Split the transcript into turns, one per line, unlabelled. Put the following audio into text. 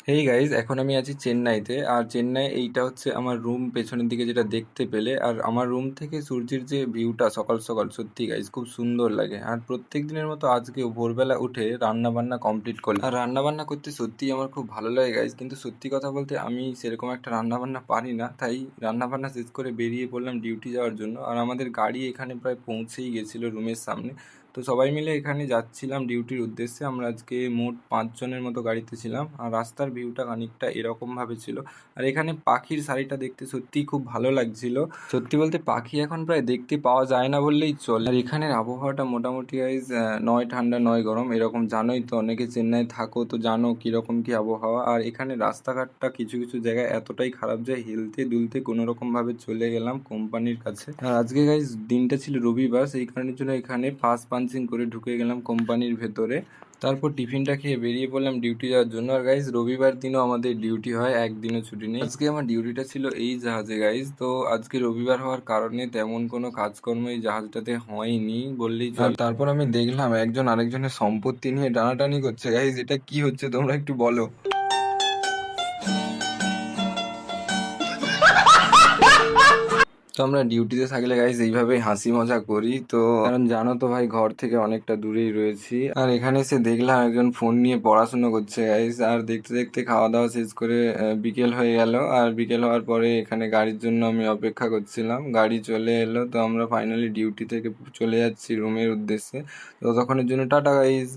Hey guys, এখন আমি আছি চেন্নাইতে। আর চেন্নাই এইটা হচ্ছে আমার রুম, পেছনের দিকে যেটা দেখতে পেলে। আর আমার রুম থেকে সূর্যের যে ভিউটা সকাল সকাল, সত্যি গাইজ খুব সুন্দর লাগে। আর প্রত্যেক দিনের মতো আজকেও ভোরবেলা উঠে রান্না বান্না কমপ্লিট করলাম। আর রান্না বান্না করতে সত্যিই আমার খুব ভালো লাগে গাইজ, কিন্তু সত্যি কথা বলতে আমি সেরকম একটা রান্না বান্না পারি না। তাই রান্না বান্না শেষ করে বেরিয়ে পড়লাম ডিউটি যাওয়ার জন্য। আর আমাদের গাড়ি এখানে প্রায় পৌঁছেই গেছিলো রুমের সামনে। তো সবাই মিলে এখানে যাচ্ছিলাম ডিউটির উদ্দেশ্যে। আমরা আজকে মোট 5 জনের মতো গাড়িতে ছিলাম। আর রাস্তার ভিউটা খানিকটা এরকমভাবে ছিল। আর এখানে পাখির সারিটা দেখতে সত্যিই খুব ভালো লাগছিল। সত্যি বলতে পাখি এখন প্রায় দেখতে পাওয়া যায় না বললেই চলে। আর এখানের আবহাওয়াটা মোটামুটি গাইজ নয় ঠান্ডা নয় গরম এরকম। জানোই তো, অনেকে চেন্নাই থাকো তো জানো কীরকম কী আবহাওয়া। আর এখানে রাস্তাঘাটটা কিছু কিছু জায়গায় এতটাই খারাপ যায়, হিলতে দুলতে কোনো রকমভাবে চলে গেলাম কোম্পানির কাছে। আর আজকে গাইজ দিনটা ছিল রবিবার, সেই কারণের জন্য এখানে পাস পাঞ্চিং করে ঢুকে গেলাম কোম্পানির ভেতরে। তারপর টিফিনটা খেয়ে বেরিয়ে পড়লাম ডিউটি যাওয়ার জন্য। আর গাইজ রবিবার দিনও আমাদের ডিউটি হয়, একদিনও ছুটি নেই। আজকে আমার ডিউটিটা ছিল এই জাহাজে গাইজ। তো আজকে রবিবার হওয়ার কারণে তেমন কোনো কাজকর্ম এই জাহাজটাতে হয়নি বললেই চলে। আর তারপর আমি দেখলাম একজন আরেকজনের সম্পত্তি নিয়ে টানাটানি করছে। গাইজ এটা কি হচ্ছে তোমরা একটু বলো। তো আমরা ডিউটিতে থাকলে গাইজ এইভাবেই হাসি মজা করি তো, কারণ জানো তো ভাই ঘর থেকে অনেকটা দূরেই রয়েছি। আর এখানে এসে দেখলাম একজন ফোন নিয়ে পড়াশুনো করছে গাইজ। আর দেখতে দেখতে খাওয়া দাওয়া শেষ করে বিকেল হয়ে গেল। আর বিকেল হওয়ার পরে এখানে গাড়ির জন্য আমি অপেক্ষা করছিলাম, গাড়ি চলে এলো। তো আমরা ফাইনালি ডিউটি থেকে চলে যাচ্ছি রুমের উদ্দেশ্যে। তো ততক্ষণের জন্য টাটা গাইজ।